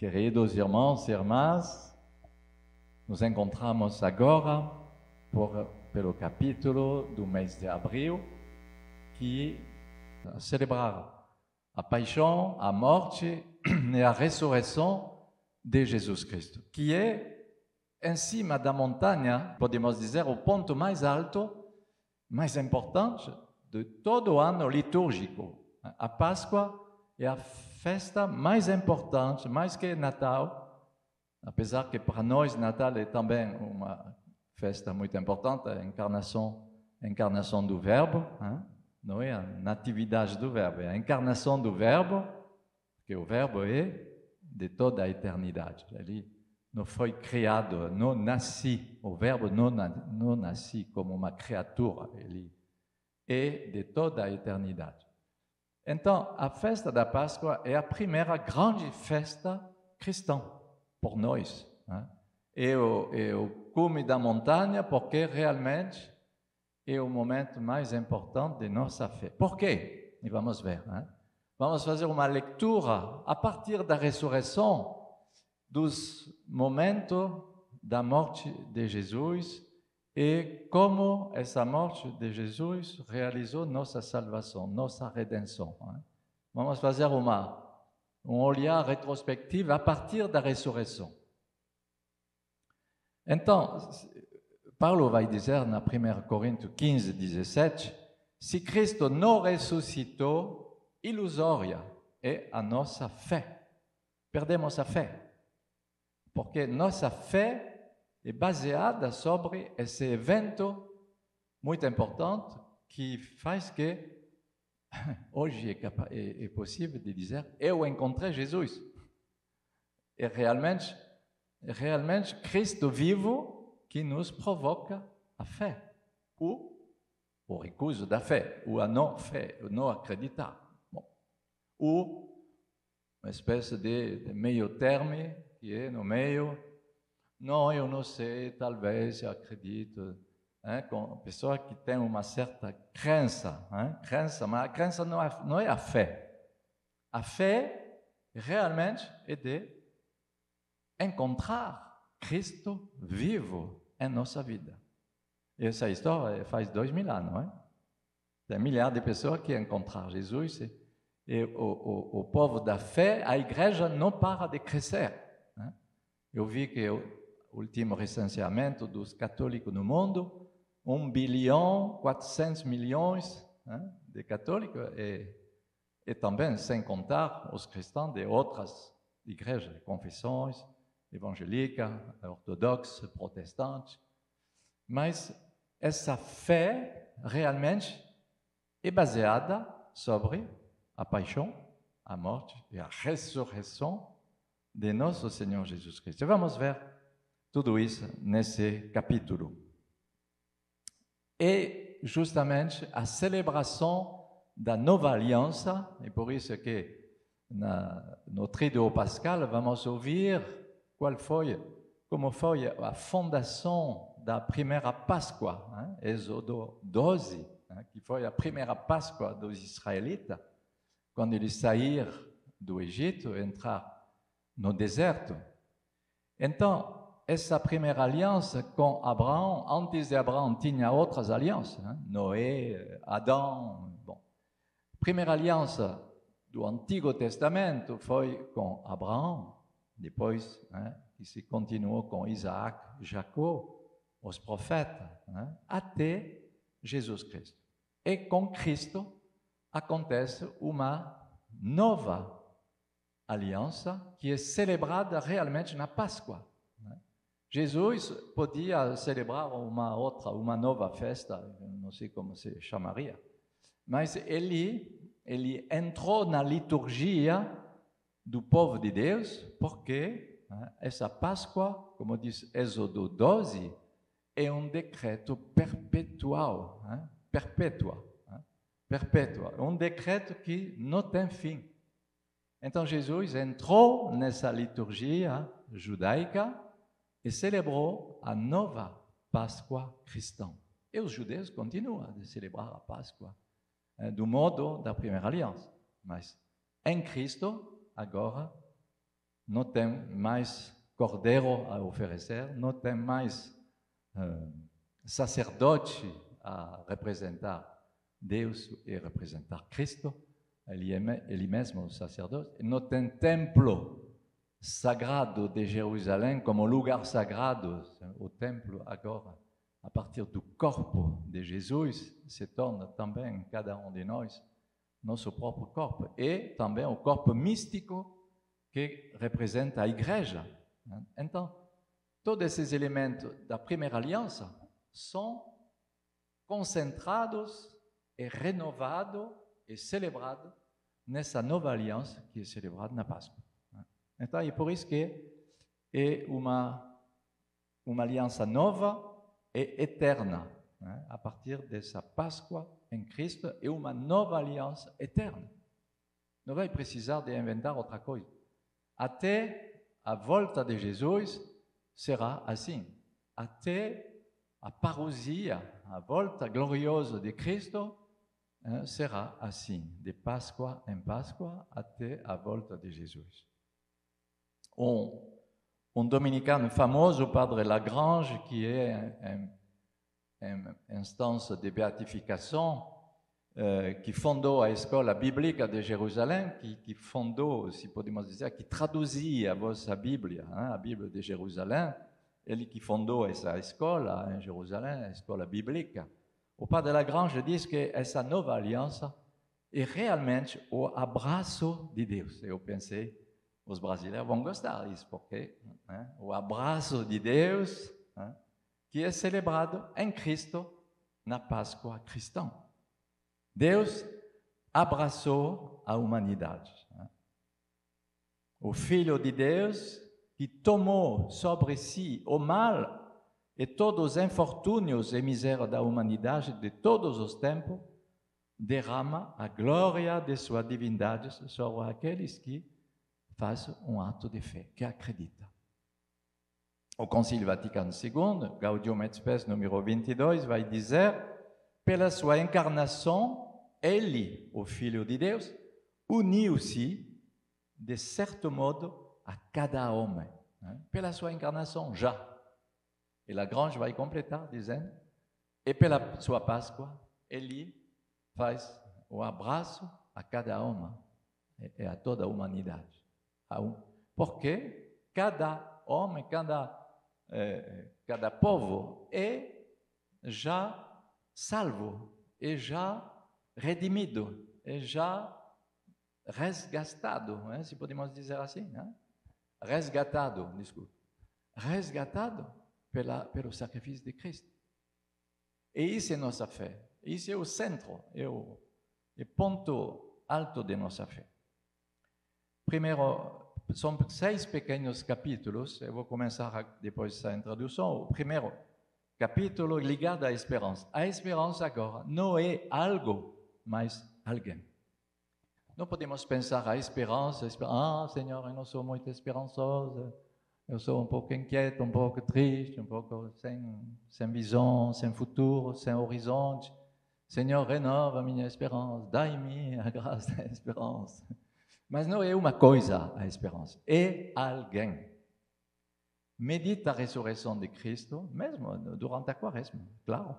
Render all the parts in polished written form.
Queridos irmãos e irmãs, nos encontramos agora pelo capítulo do mês de abril, que celebrar a paixão, a morte e a ressurreição de Jesus Cristo, que é em cima da montanha, podemos dizer, o ponto mais alto, mais importante de todo o ano litúrgico. A Páscoa é a festa mais importante, mais que Natal, apesar que para nós Natal é também uma festa muito importante, a encarnação do Verbo, não é a natividade do Verbo, é a encarnação do Verbo, que o Verbo é de toda a eternidade. Ele não foi criado, não nasci, o Verbo não nasce como uma criatura, ele é de toda a eternidade. Então, a festa da Páscoa é a primeira grande festa cristã por nós. É o cume da montanha, porque realmente é o momento mais importante de nossa fé. Por quê? E vamos ver. Vamos fazer uma leitura a partir da ressurreição dos momentos da morte de Jesus e como essa morte de Jesus realizou nossa salvação, nossa redenção. Vamos fazer um olhar retrospectivo a partir da ressurreição. Então, Paulo vai dizer na 1 Coríntios 15, 17, se Cristo não ressuscitou, ilusória é a nossa fé. Perdemos a fé, porque nossa fé é baseada sobre esse evento muito importante que faz que hoje é possível de dizer eu encontrei Jesus. É realmente Cristo vivo que nos provoca a fé, ou o recuso da fé, ou a não fé, o não acreditar. Ou uma espécie de meio termo que é no meio. Não, eu não sei, talvez eu acredito. Com pessoa que tem uma certa crença, mas a crença não é a fé. A fé realmente é de encontrar Cristo vivo em nossa vida. Essa história faz 2000 anos, não é? Tem milhares de pessoas que encontraram Jesus e o povo da fé, a igreja não para de crescer. Eu vi que o último recenseamento dos católicos no mundo, 1 bilhão 400 milhões de católicos, e também sem contar os cristãos de outras igrejas, confissões, evangélicas, ortodoxas, protestantes. Mas essa fé realmente é baseada sobre a paixão, a morte e a ressurreição de nosso Senhor Jesus Cristo. Vamos ver tudo isso nesse capítulo. É justamente a celebração da nova aliança, e por isso que no Tríduo Pascal vamos ouvir como foi a fundação da primeira Páscoa, Êxodo 12, que foi a primeira Páscoa dos israelitas, quando eles saíram do Egito e entraram no deserto. Então, essa primeira aliança com Abraão, antes de Abraão tinha outras alianças, Noé, Adão. Primeira aliança do Antigo Testamento foi com Abraão, depois que se continuou com Isaac, Jacó, os profetas, até Jesus Cristo. E com Cristo acontece uma nova aliança que é celebrada realmente na Páscoa. Jesus podia celebrar uma nova festa, não sei como se chamaria, mas ele entrou na liturgia do povo de Deus porque essa Páscoa, como diz Êxodo 12, é um decreto perpétua, um decreto que não tem fim. Então Jesus entrou nessa liturgia judaica e celebrou a nova Páscoa cristã. E os judeus continuam a celebrar a Páscoa do modo da primeira aliança. Mas em Cristo, agora, não tem mais cordeiro a oferecer, não tem mais sacerdote a representar Deus e representar Cristo, ele mesmo o sacerdote, não tem templo sagrado de Jerusalém como lugar sagrado. O templo agora, a partir do corpo de Jesus, se torna também cada um de nós nosso próprio corpo, e também o corpo místico que representa a igreja. Então, todos esses elementos da primeira aliança são concentrados e renovados e celebrados nessa nova aliança que é celebrada na Páscoa. Então, é por isso que é uma aliança nova e eterna. A partir dessa Páscoa em Cristo, é uma nova aliança eterna. Não vai precisar de inventar outra coisa. Até a volta de Jesus será assim. Até a parousia, a volta gloriosa de Cristo, será assim, de Páscoa em Páscoa até a volta de Jesus. Um dominicano famoso, o Padre Lagrange, que é uma instância de beatificação, que fundou a Escola Bíblica de Jerusalém, que fundou, se podemos dizer, que traduzia a vossa Bíblia, a Bíblia de Jerusalém, ele que fundou essa escola em Jerusalém, a Escola Bíblica. O Padre Lagrange diz que essa nova aliança é realmente o abraço de Deus. Eu pensei, os brasileiros vão gostar disso, porque o abraço de Deus, que é celebrado em Cristo na Páscoa cristã. Deus abraçou a humanidade. O Filho de Deus, que tomou sobre si o mal e todos os infortúnios e misérias da humanidade de todos os tempos, derrama a glória de sua divindade sobre aqueles que fazem um ato de fé, que acreditam. O Concílio Vaticano II, Gaudium et Spes número 22, vai dizer: pela sua encarnação, ele, o Filho de Deus, uniu-se, de certo modo, a cada homem. Pela sua encarnação, já. E Lagrange vai completar, dizendo: e pela sua Páscoa, ele faz o abraço a cada homem e a toda a humanidade. Porque cada homem, cada povo é já salvo, é já redimido, é já resgatado, se podemos dizer assim, resgatado pelo sacrifício de Cristo. E isso é nossa fé, isso é o centro, é o ponto alto de nossa fé. Primeiro, são 6 pequenos capítulos, eu vou começar depois dessa introdução. O primeiro capítulo ligado à esperança. A esperança agora não é algo, mas alguém. Não podemos pensar a esperança, Senhor, eu não sou muito esperançosa, eu sou um pouco inquieto, um pouco triste, um pouco sem visão, sem futuro, sem horizonte. Senhor, renova minha esperança, dai-me a graça da esperança. Mas não é uma coisa a esperança, é alguém. Medite a ressurreição de Cristo, mesmo durante a quaresma, claro.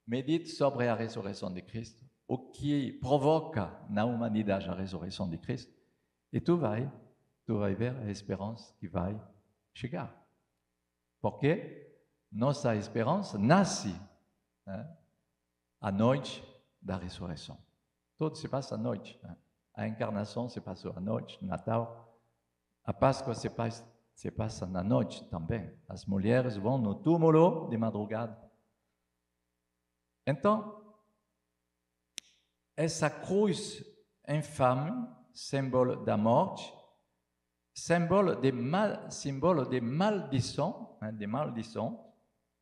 Medite sobre a ressurreição de Cristo, o que provoca na humanidade a ressurreição de Cristo, e tu vai ver a esperança que vai chegar. Porque nossa esperança nasce à noite da ressurreição. Tudo se passa à noite. A encarnação se passou à noite, Natal. A Páscoa se passa na noite também. As mulheres vão no túmulo de madrugada. Então, essa cruz infame, símbolo da morte, símbolo de maldição,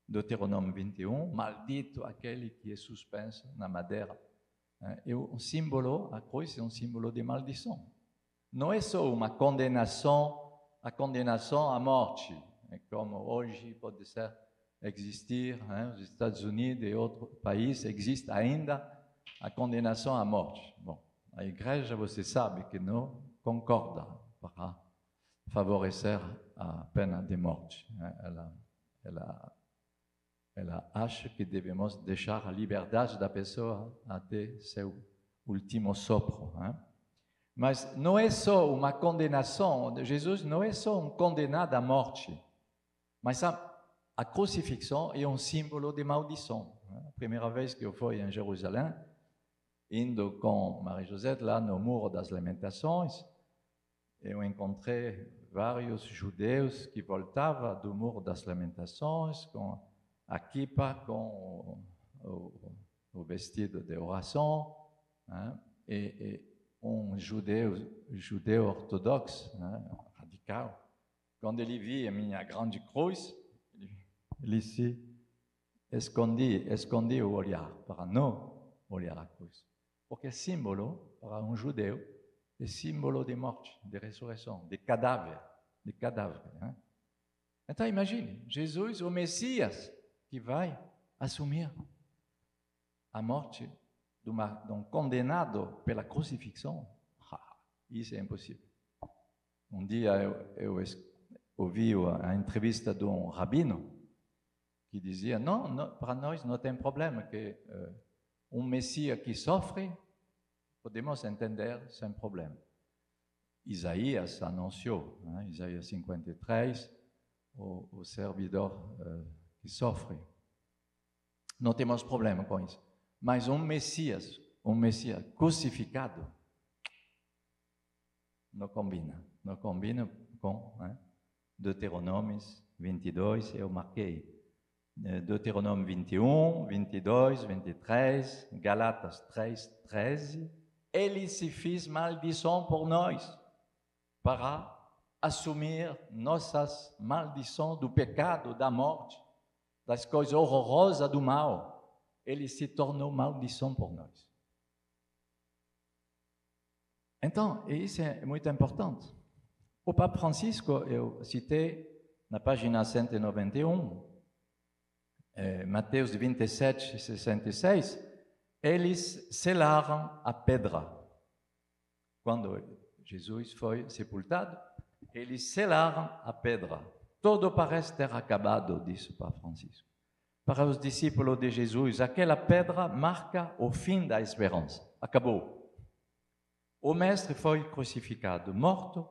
Deuteronômio 21, maldito aquele que é suspenso na madeira. É um símbolo, a cruz é um símbolo de maldição. Não é só uma condenação, a condenação à morte, como hoje pode existir, nos Estados Unidos e outros países, existe ainda a condenação à morte. Bom, a igreja, você sabe que não concorda para favorecer a pena de morte. Ela acha que devemos deixar a liberdade da pessoa até seu último sopro. Mas não é só uma condenação, Jesus não é só um condenado à morte, mas a crucifixão é um símbolo de maldição. A primeira vez que eu fui em Jerusalém, indo com Maria-José lá no Muro das Lamentações, eu encontrei vários judeus que voltavam do Muro das Lamentações com a kippah, com o vestido de oração, e um judeu ortodoxo, radical, quando ele via a minha grande cruz, ele se escondia o olhar para não olhar a cruz. Porque é símbolo, para um judeu, é símbolo de morte, de ressurreição, de cadáver. Então imagine, Jesus, o Messias, que vai assumir a morte de um condenado pela crucifixão. Isso é impossível. Um dia eu ouvi a entrevista de um rabino que dizia, não, para nós não tem problema que um Messias que sofre, podemos entender sem problema. Isaías anunciou, Isaías 53, o servidor que sofre. Não temos problema com isso. Mas um Messias crucificado, não combina com Deuteronômio 22, eu marquei. Deuteronômio 21, 22, 23, Galatas 3, 13. Ele se fez maldição por nós, para assumir nossas maldições do pecado, da morte, das coisas horrorosas do mal. Ele se tornou maldição por nós. Então, isso é muito importante. O Papa Francisco, eu citei na página 191, Mateus 27, 66, eles selaram a pedra. Quando Jesus foi sepultado, eles selaram a pedra. Tudo parece ter acabado, disse o Papa Francisco. Para os discípulos de Jesus, aquela pedra marca o fim da esperança. Acabou. O mestre foi crucificado, morto,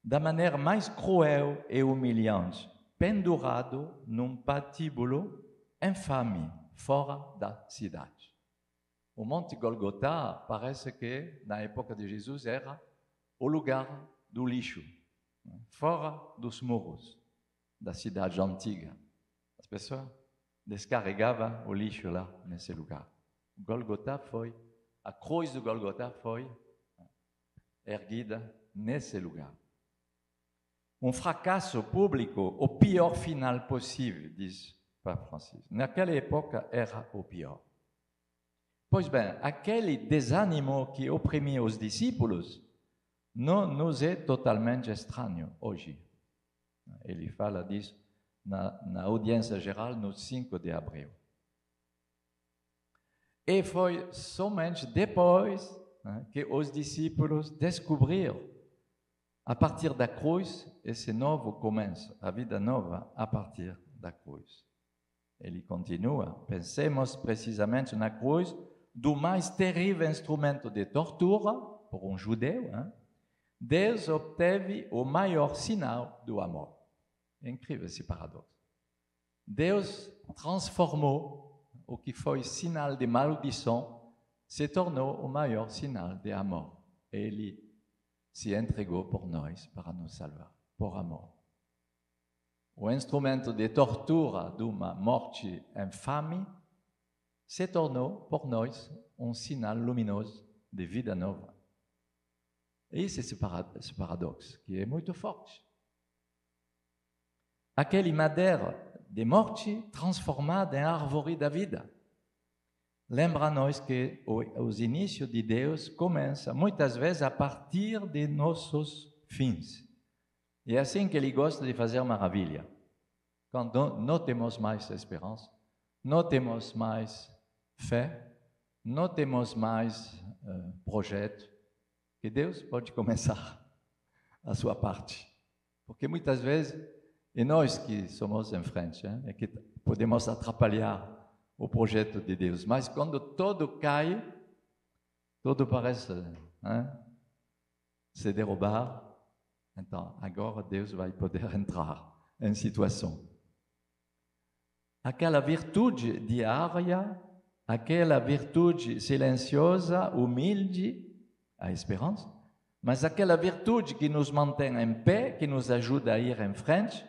da maneira mais cruel e humilhante, pendurado num patíbulo infame, fora da cidade. O Monte Golgotá parece que, na época de Jesus, era o lugar do lixo, fora dos muros da cidade antiga. As pessoas descarregavam o lixo lá, nesse lugar. A cruz do Golgotá foi erguida nesse lugar. Um fracasso público, o pior final possível, diz Papa Francisco. Naquela época era o pior. Pois bem, aquele desânimo que oprimia os discípulos não nos é totalmente estranho hoje. Ele fala disso na audiência geral no 5 de abril. E foi somente depois que os discípulos descobriram, a partir da cruz, esse novo começo, a vida nova a partir da cruz. Ele continua, pensemos precisamente na cruz, do mais terrível instrumento de tortura, por um judeu, Deus obteve o maior sinal do amor. É incrível esse paradoxo. Deus transformou o que foi sinal de maldição, se tornou o maior sinal de amor. Ele se entregou por nós para nos salvar, por amor. O instrumento de tortura de uma morte infame se tornou por nós um sinal luminoso de vida nova. E esse é esse paradoxo que é muito forte. Aquele madeira de morte transformada em árvore da vida. Lembra-nos que os inícios de Deus começam muitas vezes a partir de nossos fins. E é assim que Ele gosta de fazer maravilha. Quando não temos mais esperança, não temos mais fé, não temos mais projeto, que Deus pode começar a sua parte. Porque muitas vezes é nós que somos em frente, é que podemos atrapalhar o projeto de Deus. Mas quando tudo cai, tudo parece se derrubar. Então, agora Deus vai poder entrar em situação. Aquela virtude diária, aquela virtude silenciosa, humilde, a esperança, mas aquela virtude que nos mantém em pé, que nos ajuda a ir em frente,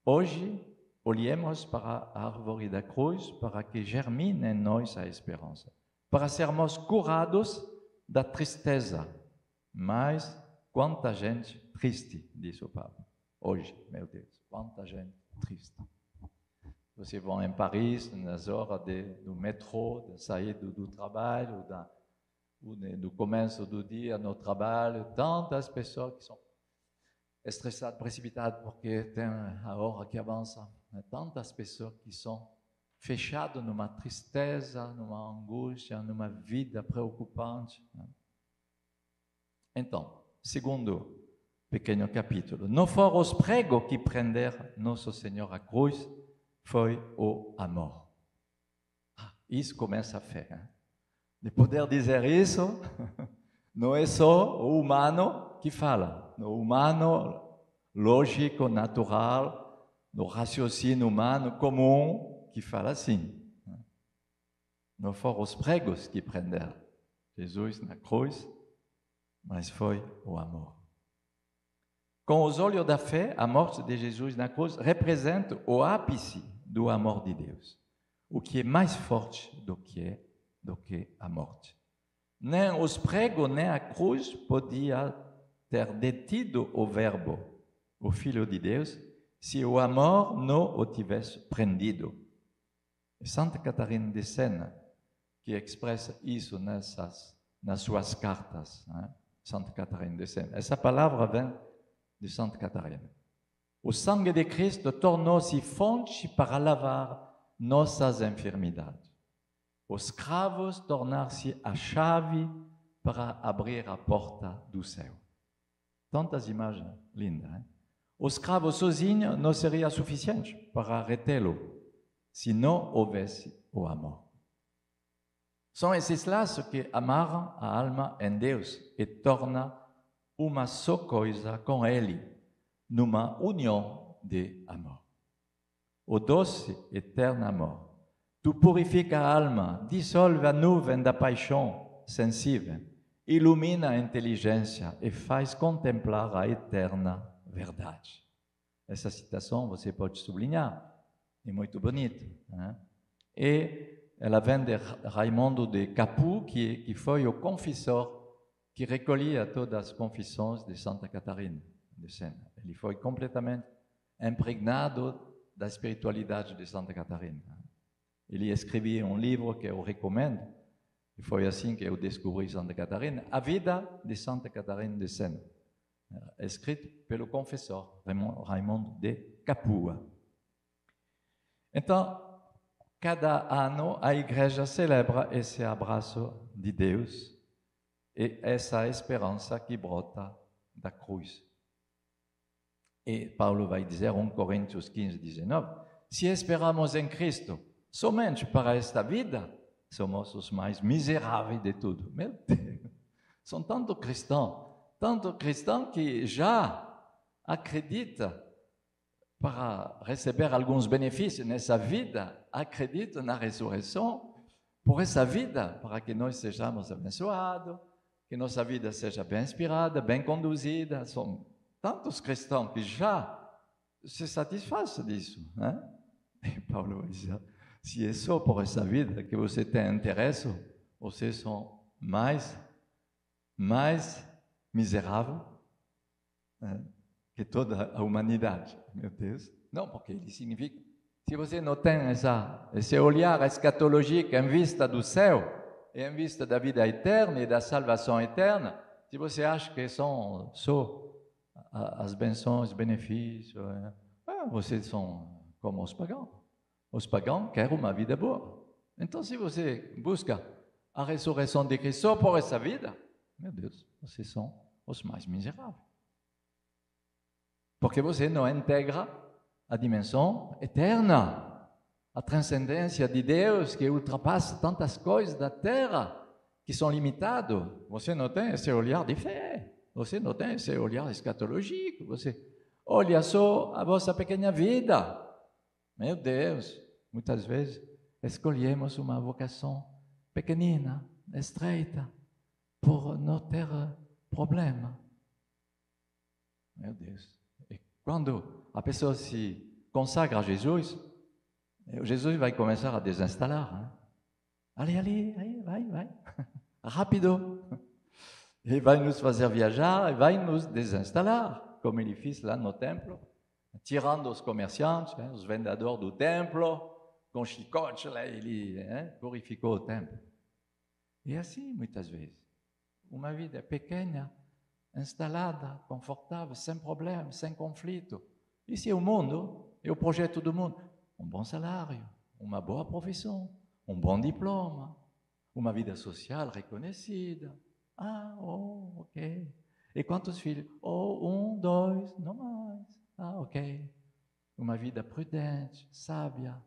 hoje olhemos para a árvore da cruz para que germine em nós a esperança, para sermos curados da tristeza. Mas quanta gente triste, disse o Papa. Hoje, meu Deus, quanta gente triste. Vocês vão em Paris, nas horas do metrô, da saída do trabalho, do começo do dia no trabalho, tantas pessoas que são estressadas, precipitadas, porque tem a hora que avança. Tantas pessoas que são fechadas numa tristeza, numa angústia, numa vida preocupante. Então, segundo pequeno capítulo, não foram os pregos que prenderam Nosso Senhor à cruz, foi o amor. Isso começa a fé. De poder dizer isso, não é só o humano que fala. O humano lógico, natural, no raciocínio humano comum que fala assim. Não foram os pregos que prenderam Jesus na cruz, mas foi o amor. Com os olhos da fé, a morte de Jesus na cruz representa o ápice do amor de Deus, o que é mais forte do que a morte. Nem os pregos, nem a cruz podia ter detido o Verbo, o Filho de Deus, se o amor não o tivesse prendido. É Santa Catarina de Sena que expressa isso nas suas cartas, Santa Catarina de Sena. Essa palavra vem de Santa Catarina. O sangue de Cristo tornou-se fonte para lavar nossas enfermidades. Os cravos tornaram-se a chave para abrir a porta do céu. Tantas imagens lindas, hein? Os cravos sozinhos não seriam suficientes para retê-lo, se não houvesse o amor. São esses laços que amarram a alma em Deus e tornam uma só coisa com Ele, numa união de amor. O doce, eterno amor, tu purifica a alma, dissolve a nuvem da paixão sensível, ilumina a inteligência e faz contemplar a eterna verdade. Essa citação você pode sublinhar, é muito bonita. E ela vem de Raimundo de Capoue, que foi o confessor que recolhia todas as confissões de Santa Catarina de Sena. Ele foi completamente impregnado da espiritualidade de Santa Catarina. Ele escrevia um livro que eu recomendo, e foi assim que eu descobri Santa Catarina, A Vida de Santa Catarina de Sena, escrito pelo confessor Raimundo de Capoue. Então, cada ano a igreja celebra esse abraço de Deus e essa esperança que brota da cruz. E Paulo vai dizer, 1 Coríntios 15, 19, se esperamos em Cristo somente para esta vida, somos os mais miseráveis de tudo. Meu Deus, são tanto cristãos que já acreditam para receber alguns benefícios nessa vida, acreditam na ressurreição por essa vida, para que nós sejamos abençoados, que nossa vida seja bem inspirada, bem conduzida. São tantos cristãos que já se satisfazem disso, né? E Paulo vai dizer, se é só por essa vida que você tem interesse, vocês são mais miseráveis, né, que toda a humanidade. Meu Deus. Não, porque ele significa, se você não tem esse olhar escatológico em vista do céu, e em vista da vida eterna e da salvação eterna, se você acha que são só as bênçãos, os benefícios, vocês são como os pagãos. Os pagãos querem uma vida boa. Então, se você busca a ressurreição de Cristo só por essa vida, meu Deus, vocês são os mais miseráveis. Porque você não integra a dimensão eterna, a transcendência de Deus que ultrapassa tantas coisas da terra que são limitadas. Você não tem esse olhar de fé, você não tem esse olhar escatológico, você olha só a vossa pequena vida. Meu Deus, muitas vezes escolhemos uma vocação pequenina, estreita, por não ter problema. Meu Deus. E quando a pessoa se consagra a Jesus, Jesus vai começar a desinstalar. Hein? Allez, vai. Rápido. Ele vai nos fazer viajar, ele vai nos desinstalar, como ele fez lá no templo, tirando os comerciantes, os vendedores do templo, com chicote, lá ele purificou o templo. E assim, muitas vezes, uma vida pequena, instalada, confortável, sem problema, sem conflito. Isso é o mundo, é o projeto do mundo. Um bom salário, uma boa profissão, um bom diploma, uma vida social reconhecida. Ok. E quantos filhos? 1, 2, não mais. Ok. Uma vida prudente, sábia.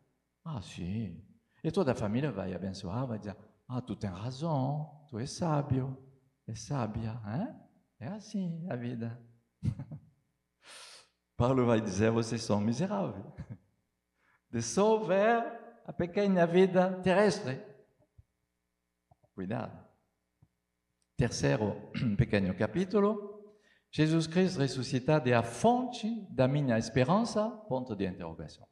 Sim. E toda a família vai abençoar, vai dizer, tu tens razão, tu és sábio, és sábia, hein? É assim a vida. Paulo vai dizer, vocês são miseráveis. De só ver a pequena vida terrestre. Cuidado. Terceiro pequeno capítulo. Jesus Cristo ressuscitado é a fonte da minha esperança? Ponto de interrogação.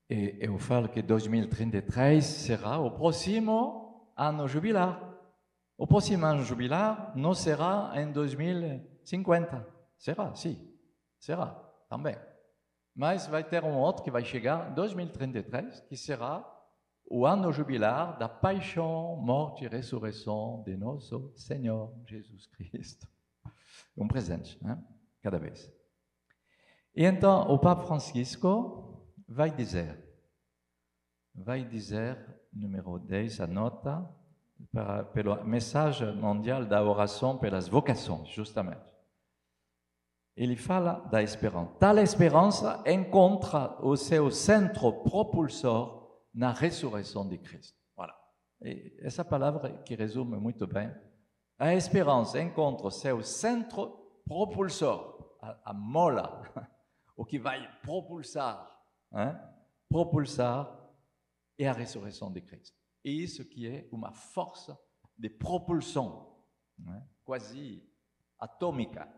E eu falo que 2033 será o próximo ano jubilar. O próximo ano jubilar não será em 2050. Será, sim. Será, também. Mas vai ter um outro que vai chegar em 2033, que será o ano jubilar da paixão, morte e ressurreição de nosso Senhor Jesus Cristo. Um presente, né? Cada vez. E então, o Papa Francisco vai dizer, número 10, anota, pela mensagem mundial da oração pelas vocações, justamente. Ele fala da esperança. Tal esperança encontra o seu centro propulsor na ressurreição de Cristo. Voilà. E essa palavra que resume muito bem. A esperança encontra o seu centro propulsor, a mola, o que vai propulsar, é a ressurreição de Cristo. E isso que é uma força de propulsão, quase atômica,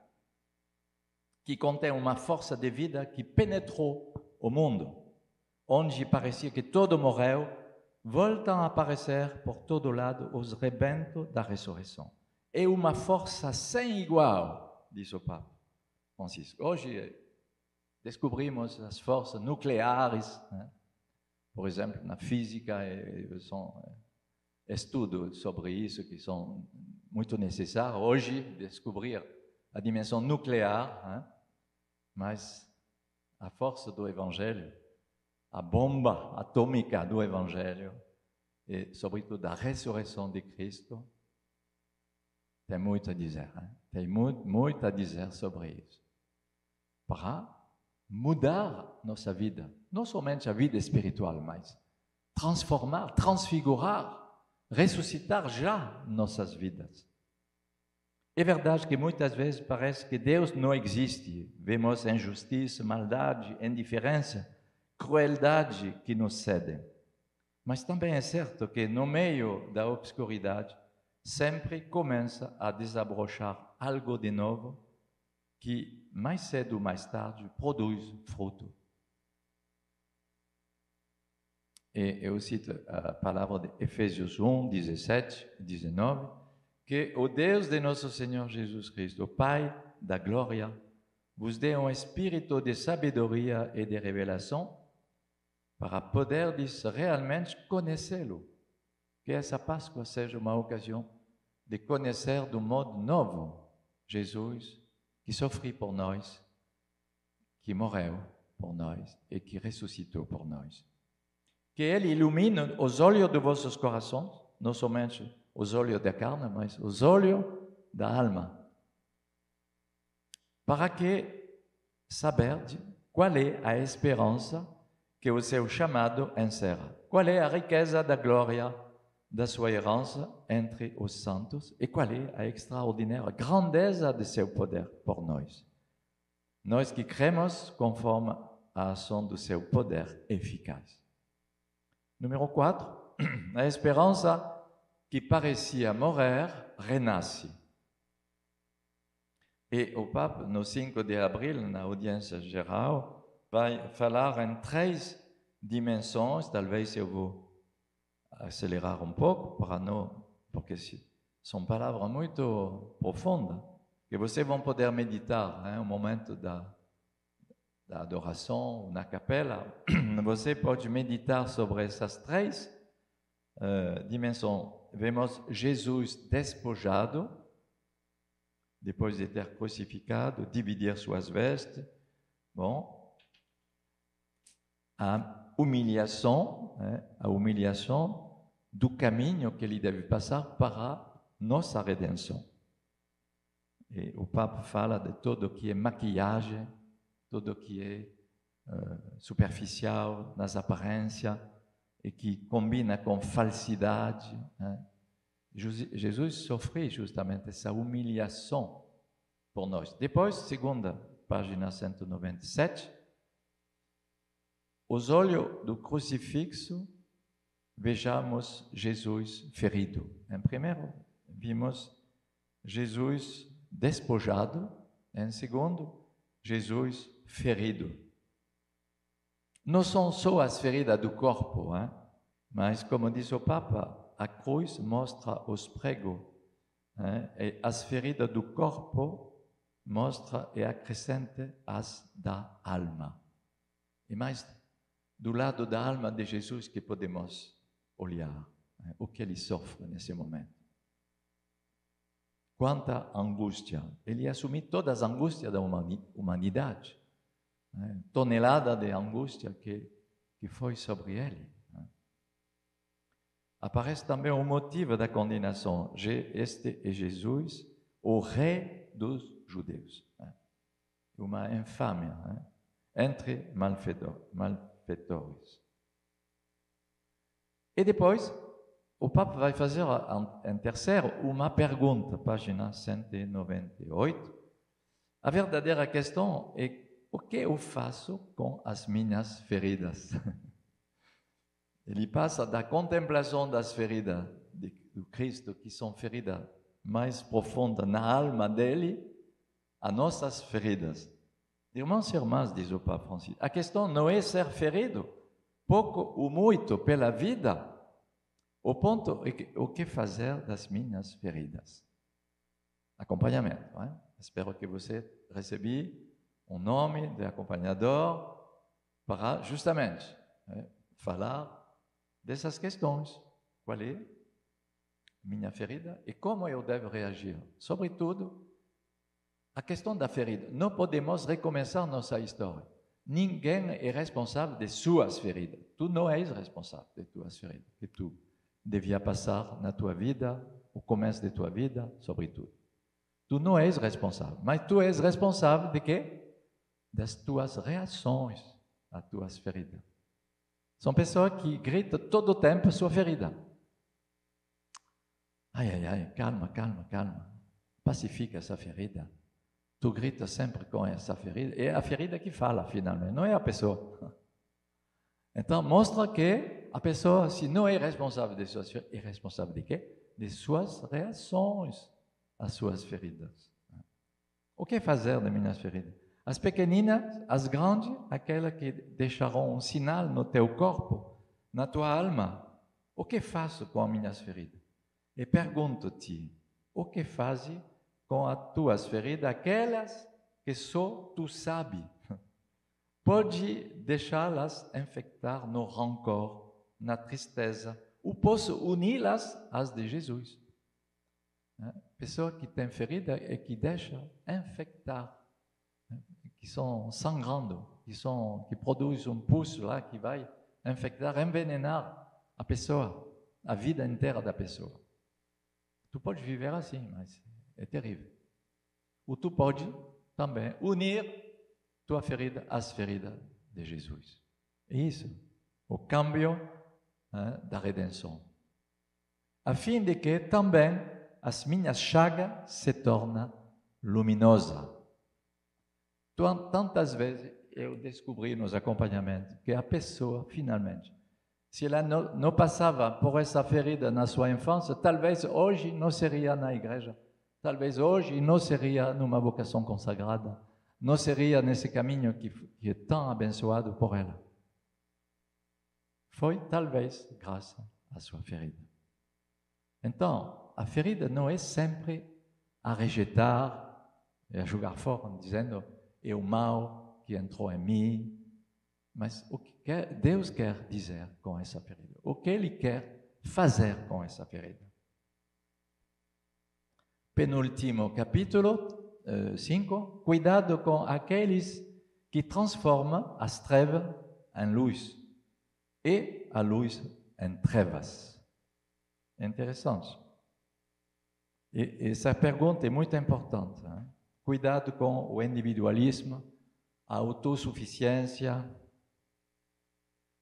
que contém uma força de vida que penetrou o mundo. Onde parecia que todo morreu, voltam a aparecer por todo lado os rebentos da ressurreição. É uma força sem igual, diz o Papa Francisco. Hoje descobrimos as forças nucleares, por exemplo, na física, são estudos sobre isso que são muito necessários. Hoje, descobrir a dimensão nuclear, mas a força do Evangelho, a bomba atômica do Evangelho e, sobretudo, a ressurreição de Cristo, tem muito a dizer. Tem muito a dizer sobre isso. Para mudar nossa vida, não somente a vida espiritual, mas transformar, transfigurar, ressuscitar já nossas vidas. É verdade que muitas vezes parece que Deus não existe. Vemos injustiça, maldade, indiferença, crueldade que nos cedem. Mas também é certo que no meio da obscuridade sempre começa a desabrochar algo de novo que mais cedo ou mais tarde produz fruto. E eu cito a palavra de Efésios 1, 17 e 19, que o Deus de nosso Senhor Jesus Cristo, o Pai da glória, vos dê um espírito de sabedoria e de revelação para poderdes realmente conhecê-lo. Que essa Páscoa seja uma ocasião de conhecer de um modo novo Jesus, que sofreu por nós, que morreu por nós e que ressuscitou por nós. Que Ele ilumine os olhos de vossos corações, não somente os olhos da carne, mas os olhos da alma, para que saber qual é a esperança que o seu chamado encerra. Qual é a riqueza da glória da sua herança entre os santos e qual é a extraordinária grandeza de seu poder por nós. Nós que cremos conforme a ação do seu poder eficaz. Número 4, a esperança que parecia morrer renasce. E o Papa, no 5 de abril, na audiência geral, vai falar em 3 dimensões. Talvez eu vou acelerar um pouco para não, porque são palavras muito profundas que vocês vão poder meditar, um momento da adoração na capela. Você pode meditar sobre essas 3 dimensões. Vemos Jesus despojado, depois de ter crucificado, dividir suas vestes. Bom, a humilhação do caminho que ele deve passar para nossa redenção. E o Papa fala de tudo que é maquilhagem, tudo que é superficial, nas aparências, e que combina com falsidade. Jesus sofreu justamente essa humilhação por nós. Depois, segunda página 197, aos olhos do crucifixo, vejamos Jesus ferido. Em primeiro, vimos Jesus despojado. Em segundo, Jesus ferido. Não são só as feridas do corpo, mas, como diz o Papa, a cruz mostra os pregos, e as feridas do corpo mostra e acrescenta as da alma. E mais, do lado da alma de Jesus que podemos olhar o que ele sofre nesse momento. Quanta angústia! Ele assumiu todas as angústias da humanidade. Tonelada de angústia que foi sobre ele. Aparece também o motivo da condenação. Este é Jesus, o rei dos judeus. Uma infâmia entre malfeitores. E depois, o Papa vai fazer em terceiro uma pergunta, página 198. A verdadeira questão é: o que eu faço com as minhas feridas? Ele passa da contemplação das feridas do Cristo, que são feridas mais profundas na alma dele, a nossas feridas. Irmãos e irmãs, diz o Papa Francisco, a questão não é ser ferido, pouco ou muito pela vida. O ponto é o que fazer das minhas feridas. Acompanhamento. Espero que você receba um nome de acompanhador para justamente falar dessas questões. Qual é minha ferida e como eu devo reagir? Sobretudo, a questão da ferida. Não podemos recomeçar nossa história. Ninguém é responsável de suas feridas. Tu não és responsável de tuas feridas, que tu devia passar na tua vida, o começo de tua vida, sobretudo. Tu não és responsável, mas tu és responsável de quê? Das tuas reações às tuas feridas. São pessoas que gritam todo o tempo a sua ferida. Ai, calma, calma, calma. Pacifica essa ferida. Tu gritas sempre com essa ferida. É a ferida que fala, finalmente, não é a pessoa. Então, mostra que a pessoa, se não é responsável de suas feridas, é responsável de quê? De suas reações às suas feridas. O que fazer de minhas feridas? As pequeninas, as grandes, aquelas que deixarão um sinal no teu corpo, na tua alma. O que faço com as minhas feridas? E pergunto-te, o que fazes com as tuas feridas, aquelas que só tu sabes? Pode deixá-las infectar no rancor, na tristeza, ou posso uni-las às de Jesus. Pessoa que tem ferida e que deixa infectar, que são sangrando, que produzem um pus lá que vai infectar, envenenar a pessoa, a vida inteira da pessoa. Tu pode viver assim, mas é terrível. Ou tu pode também unir tua ferida às feridas de Jesus. É isso, o câmbio da redenção. A fim de que também as minhas chagas se tornem luminosas. Tantas vezes eu descobri nos acompanhamentos que a pessoa, finalmente, se ela não passava por essa ferida na sua infância, talvez hoje não seria na igreja, talvez hoje não seria numa vocação consagrada, não seria nesse caminho que é tão abençoado por ela. Foi talvez graças à sua ferida. Então, a ferida não é sempre a rejeitar e a jogar fora, dizendo é o mal que entrou em mim. Mas o que Deus quer dizer com essa ferida? O que Ele quer fazer com essa ferida? Penúltimo capítulo 5. Cuidado com aqueles que transformam as trevas em luz e a luz em trevas. É interessante. E essa pergunta é muito importante. Hein? Cuidado com o individualismo, a autossuficiência,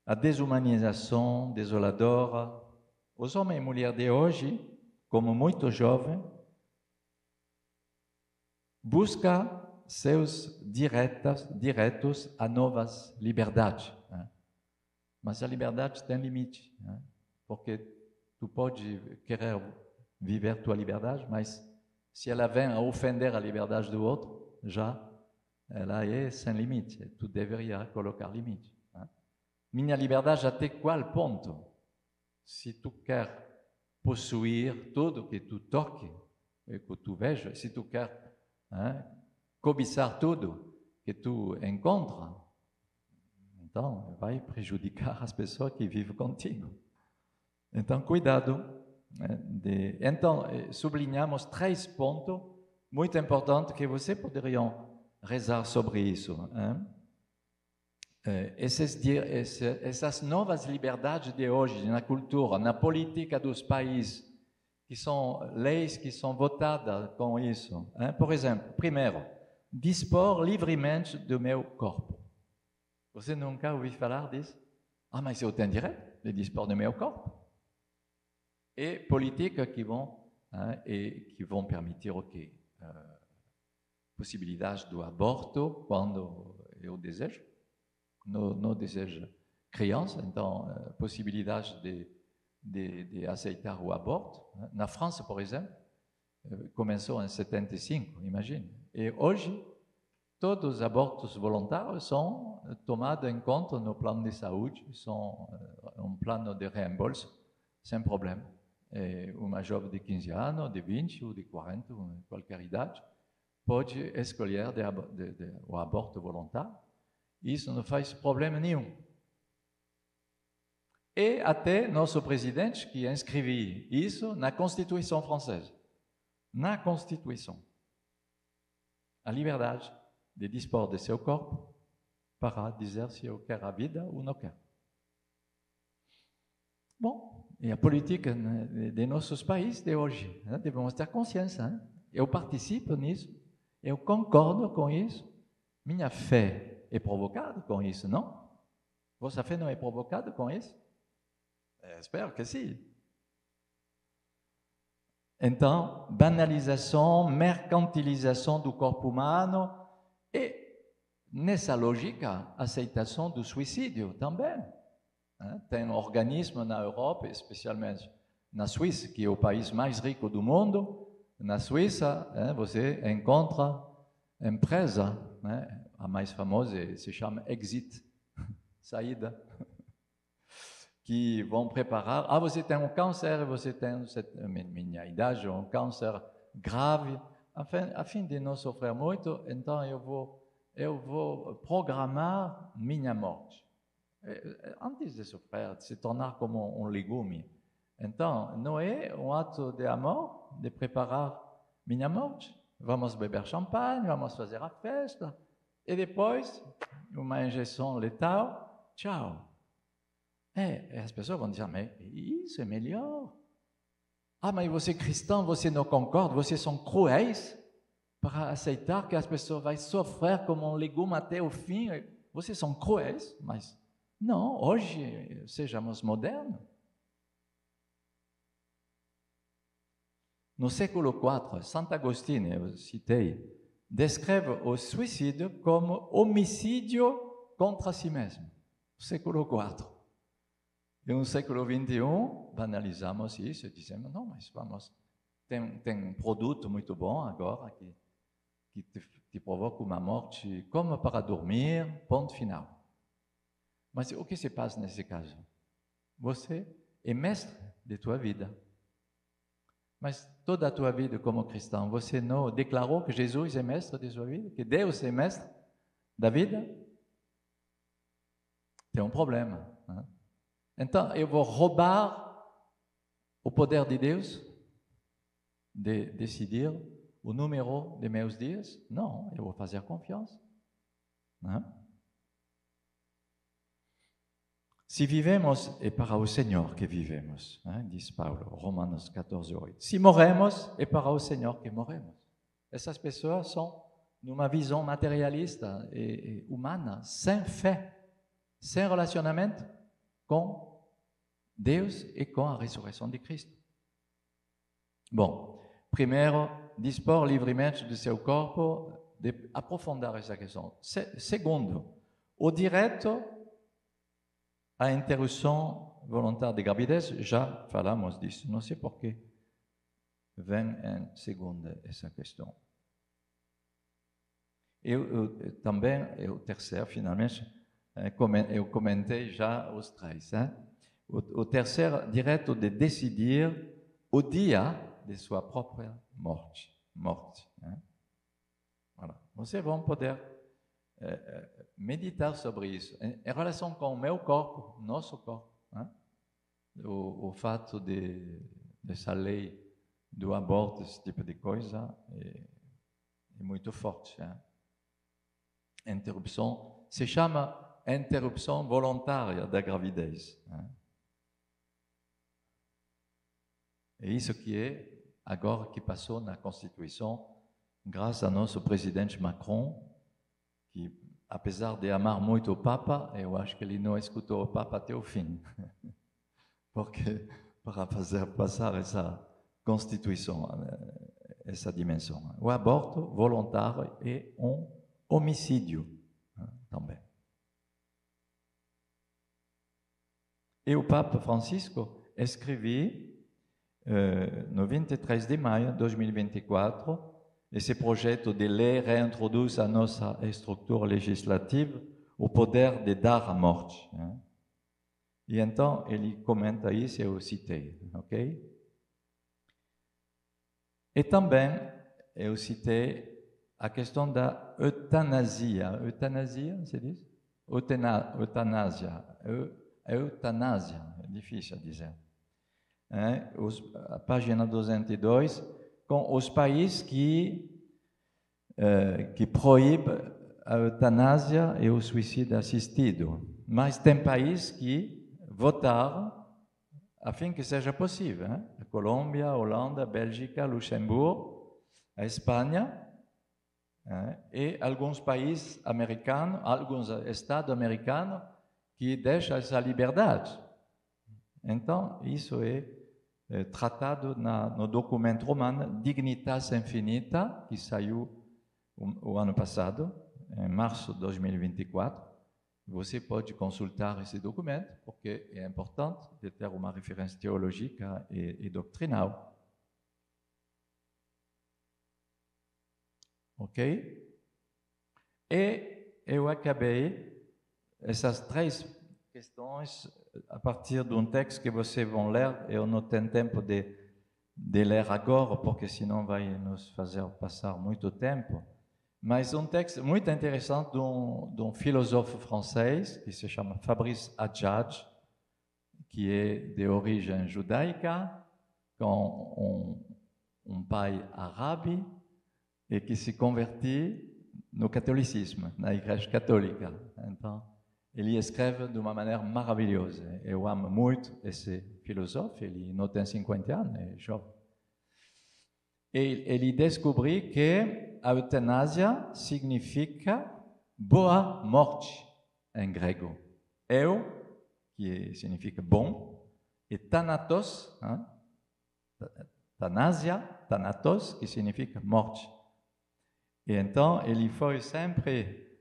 a desumanização desoladora. Os homens e mulheres de hoje, como muito jovens, buscam seus direitos a novas liberdades. Hein? Mas a liberdade tem limite, hein? Porque tu pode querer viver tua liberdade, mas se ela vem a ofender a liberdade do outro, já ela é sem limite. Tu deveria colocar limite. Hein? Minha liberdade até qual ponto? Se tu quer possuir tudo que tu toque e que tu veja, se tu quer cobiçar tudo que tu encontra, então vai prejudicar as pessoas que vivem contigo. Então, cuidado. Então, sublinhamos 3 pontos muito importantes que vocês poderiam rezar sobre isso. Essas novas liberdades de hoje, na cultura, na política dos países, que são leis que são votadas com isso. Por exemplo, primeiro, dispor livremente do meu corpo. Você nunca ouviu falar disso? Ah, mas eu tenho direito de dispor do meu corpo. E políticas que vão permitir o quê? Possibilidade do aborto quando eu desejo. Não desejo criança, então possibilidade de aceitar o aborto. Na França, por exemplo, começou em 75, imagine. E hoje, todos os abortos voluntários são tomados em conta no plano de saúde, são um plano de reembolso, sem problema. Uma jovem de 15 anos, de 20 ou de 40, qualquer idade, pode escolher o aborto voluntário. Isso não faz problema nenhum. E até nosso presidente que inscreveu isso na Constituição francesa. Na Constituição. A liberdade de dispor de seu corpo para dizer se eu quero a vida ou não quero. Bom, e a política de nossos países de hoje, devemos ter consciência. Eu participo nisso, eu concordo com isso, minha fé é provocada com isso, não? Vossa fé não é provocada com isso? Espero que sim. Então, banalização, mercantilização do corpo humano e, nessa lógica, aceitação do suicídio também. Tem um organismo na Europa, especialmente na Suíça, que é o país mais rico do mundo. Na Suíça, você encontra empresa, a mais famosa se chama Exit, saída, que vão preparar. Ah, você tem um câncer, você tem, minha idade, um câncer grave, a fim de não sofrer muito, então eu vou programar minha morte. Antes de sofrer, de se tornar como um legume. Então, não é um ato de amor de preparar minha morte. Vamos beber champanhe, vamos fazer a festa, e depois, uma injeção letal, tchau. E as pessoas vão dizer, mas isso é melhor. Ah, mas você é cristão, você não concorda, vocês são cruéis. para aceitar que as pessoas vão sofrer como um legume até o fim. Vocês são cruéis, mas não, hoje sejamos modernos. No século IV, Santo Agostinho, eu citei, descreve o suicídio como homicídio contra si mesmo. Século IV. E no século XXI, banalizamos isso e dizemos, não, mas vamos, tem um produto muito bom agora que te provoca uma morte como para dormir, ponto final. Mas o que se passa nesse caso? Você é mestre de tua vida. Mas toda a tua vida como cristão, você não declarou que Jesus é mestre de sua vida? Que Deus é mestre da vida? Tem um problema. Né? Então, eu vou roubar o poder de Deus de decidir o número de meus dias? Não, eu vou fazer confiança. Né? Se vivemos, é para o Senhor que vivemos, né? Diz Paulo, Romanos 14:8. Se morremos, é para o Senhor que morremos. Essas pessoas são numa visão materialista e humana, sem fé, sem relacionamento com Deus e com a ressurreição de Cristo. Bom, primeiro, dispor livremente do seu corpo, de aprofundar essa questão. Segundo, o direito à interrupção voluntária de gravidez, já falamos disso, não sei porquê. Vem em segunda essa questão. Também, o terceiro, finalmente, eu comentei já os três. Hein? O terceiro, direito de decidir o dia de sua própria morte. Hein? Voilà. Vocês vão poder meditar sobre isso, em relação com o meu corpo, nosso corpo. Né? O fato dessa lei do aborto, esse tipo de coisa, é muito forte. Né? Interrupção, se chama interrupção voluntária da gravidez. Né? É isso que é, agora que passou na Constituição, graças ao nosso presidente Macron, que, apesar de amar muito o Papa, eu acho que ele não escutou o Papa até o fim. Porque para fazer passar essa Constituição, essa dimensão. O aborto voluntário é um homicídio também. E o Papa Francisco escreveu, no 23 de maio de 2024, esse projeto de lei reintroduz à nossa estrutura legislativa o poder de dar a morte. Né? E então ele comenta isso, eu citei, ok? E também eu citei a questão da eutanasia. Eutanasia, se diz? Eutanásia. Eutanásia, é difícil a dizer. A página 202, com os países que proíbem a eutanásia e o suicídio assistido. Mas tem países que votaram a fim que seja possível. Né? A Colômbia, a Holanda, a Bélgica, Luxemburgo, a Espanha, e alguns países americanos, alguns estados americanos que deixam essa liberdade. Então, isso é tratado no documento romano Dignitas Infinita, que saiu o ano passado, em março de 2024. Você pode consultar esse documento, porque é importante de ter uma referência teológica e doutrinal. Ok? E eu acabei essas três questões a partir de um texto que vocês vão ler. Eu não tenho tempo de ler agora, porque senão vai nos fazer passar muito tempo. Mas um texto muito interessante de um filósofo francês que se chama Fabrice Adjadj, que é de origem judaica, com um pai árabe e que se convertiu no catolicismo, na Igreja Católica. Então, ele escreve de uma maneira maravilhosa. Eu amo muito esse filósofo, ele não tem 50 anos, é jovem. E ele descobriu que a eutanásia significa boa morte em grego. Eu, que significa bom, e thanatos, thanatos, que significa morte. E então ele foi sempre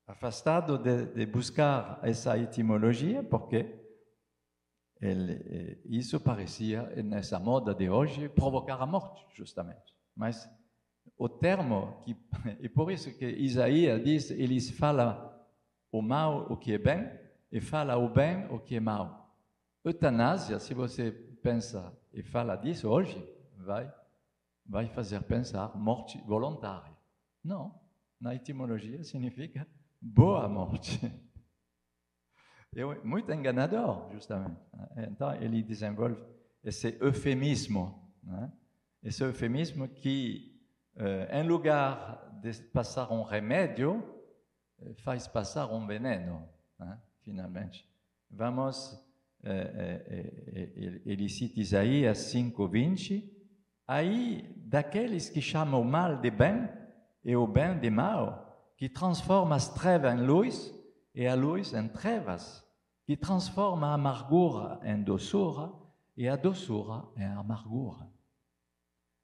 afastado de buscar essa etimologia, porque isso parecia, nessa moda de hoje, provocar a morte, justamente. Mas o termo, e por isso que Isaías diz, eles falam o mal, o que é bem, e fala o bem, o que é mal. Eutanásia, se você pensa e fala disso hoje, vai fazer pensar morte voluntária. Não, na etimologia significa boa morte. É muito enganador, justamente. Então, ele desenvolve esse eufemismo, né? Esse eufemismo que, em lugar de passar um remédio, faz passar um veneno, né? Finalmente. Vamos, ele cita Isaías 5:20, aí, daqueles que chamam o mal de bem e o bem de mal, que transformam as trevas em luz e a luz em trevas, que transforma a amargura em doçura e a doçura em amargura.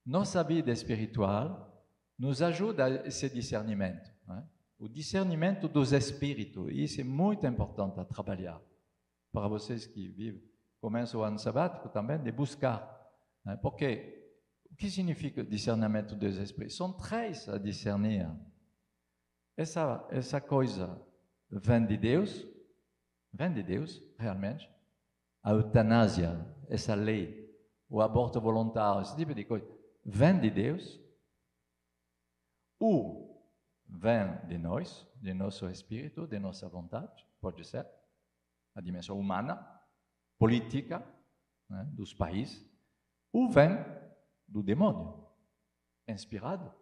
Nossa vida espiritual nos ajuda a esse discernimento, né? O discernimento dos espíritos, e isso é muito importante a trabalhar. Para vocês que vivem, começam o ano sabático também, de buscar, né? Porque o que significa o discernimento dos espíritos? São três a discernir. Essa coisa vem de Deus, realmente. A eutanásia, essa lei, o aborto voluntário, esse tipo de coisa, vem de Deus, ou vem de nós, de nosso espírito, de nossa vontade, pode ser, a dimensão humana, política, né, dos países, ou vem do demônio, inspirado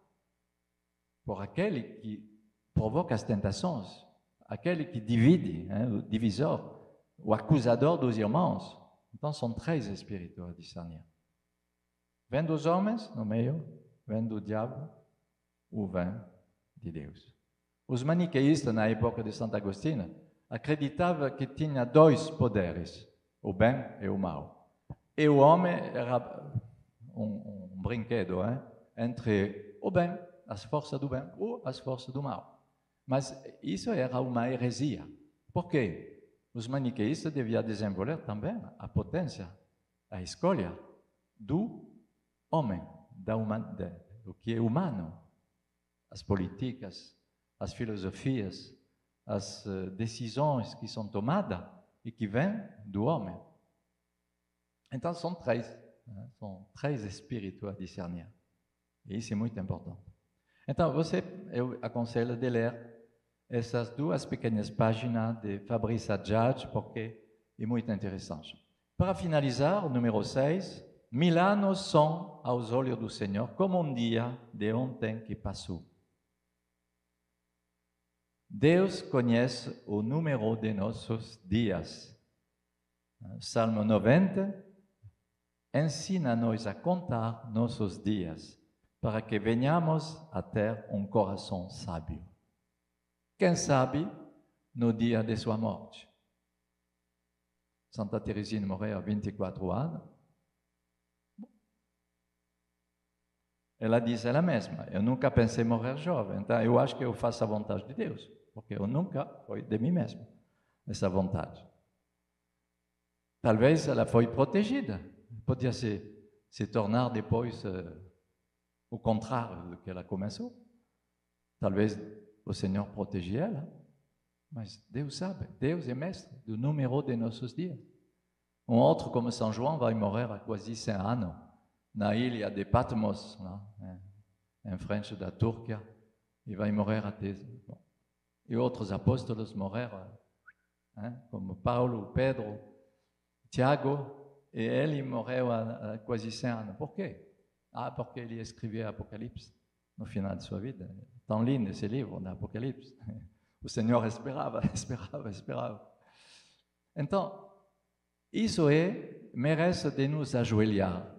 por aquele que provoca as tentações, aquele que divide, né, o divisor, o acusador dos irmãos. Então, são três espíritos a discernir. Vem dos homens, no meio, vem do diabo, ou vem de Deus. Os maniqueístas, na época de Santo Agostinho, acreditavam que tinha dois poderes, o bem e o mal. E o homem era um brinquedo, entre o bem, as forças do bem, ou as forças do mal. Mas isso era uma heresia. Por quê? Os maniqueístas deviam desenvolver também a potência, a escolha do homem, do que é humano. As políticas, as filosofias, as decisões que são tomadas e que vêm do homem. Então, são três espíritos a discernir. E isso é muito importante. Então, eu aconselho de ler essas duas pequenas páginas de Fabrice Adjadj, porque é muito interessante. Para finalizar, o número 6, 1000 anos são, aos olhos do Senhor, como um dia de ontem que passou. Deus conhece o número de nossos dias. Salmo 90, ensina-nos a contar nossos dias, para que venhamos a ter um coração sábio. Quem sabe no dia de sua morte? Santa Teresina morreu há 24 anos. Ela diz ela mesma, eu nunca pensei morrer jovem, então eu acho que eu faço a vontade de Deus, porque eu nunca fui de mim mesma, essa vontade. Talvez ela foi protegida, podia se tornar depois o contrário do que ela começou. Talvez o Senhor protegia ela, mas Deus sabe, Deus é mestre do número de nossos dias. Um outro, como São João, vai morrer há quase 100 anos, na ilha de Patmos, em frente da Turquia, e vai morrer até... Bom. E outros apóstolos morreram, como Paulo, Pedro, Tiago, e ele morreu há quase 100 anos. Por quê? Porque ele escreveu Apocalipse no final de sua vida. Tão lindo esse livro, do Apocalipse. O Senhor esperava. Então, isso merece de nos ajoelhar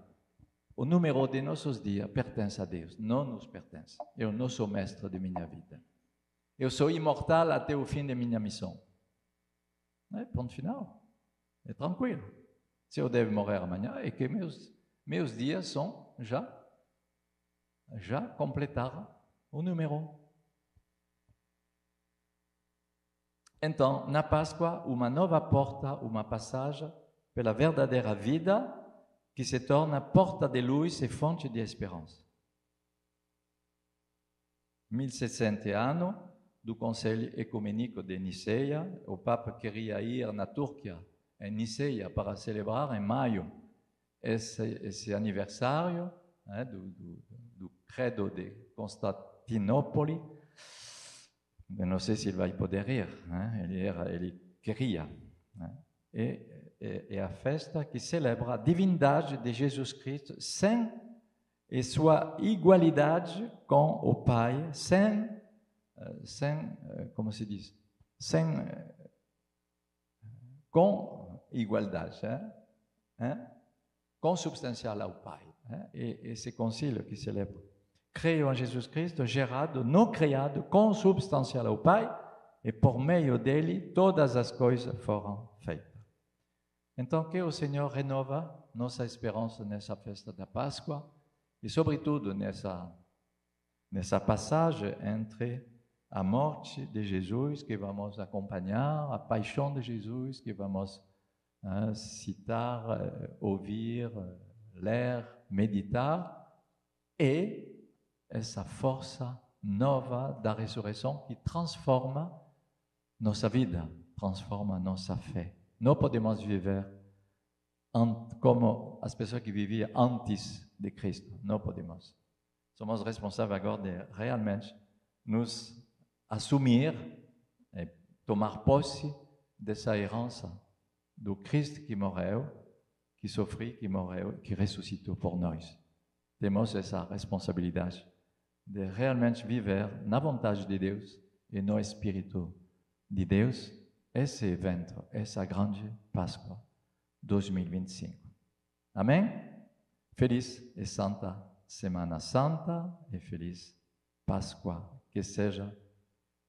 o número de nossos dias pertence a Deus, não nos pertence. É o nosso mestre de minha vida. Eu sou imortal até o fim de minha missão. Ponto final. É tranquilo. Se eu devo morrer amanhã, é que meus dias são já completaram o número. Então, na Páscoa, uma nova porta, uma passagem pela verdadeira vida que se torna porta de luz e fonte de esperança. 1700 anos do Conselho Ecumênico de Niceia, o Papa queria ir na Turquia, em Niceia, para celebrar em maio esse aniversário do Credo de Constantinopla. Eu não sei se ele vai poder ir, ele queria. É a festa que celebra a divindade de Jesus Cristo e sua igualdade com o Pai, como se diz? Com igualdade, consubstancial ao Pai. E esse concílio que celebra. Creio em Jesus Cristo, gerado, não criado, consubstancial ao Pai, e por meio dele todas as coisas foram feitas. Então, que o Senhor renova nossa esperança nessa festa da Páscoa e, sobretudo, nessa passagem entre a morte de Jesus, que vamos acompanhar, a paixão de Jesus, que vamos citar, ouvir, ler, meditar, e essa força nova da ressurreição que transforma nossa vida, transforma nossa fé. Não podemos viver como as pessoas que viviam antes de Cristo. Não podemos. Somos responsáveis agora de realmente nos assumir e tomar posse dessa herança do Cristo que morreu, que sofreu, que morreu, que ressuscitou por nós. Temos essa responsabilidade de realmente viver na vontade de Deus e no Espírito de Deus esse evento, essa grande Páscoa 2025. Amém? Feliz e santa Semana Santa e feliz Páscoa, que seja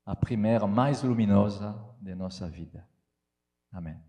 a primeira mais luminosa de nossa vida. Amém.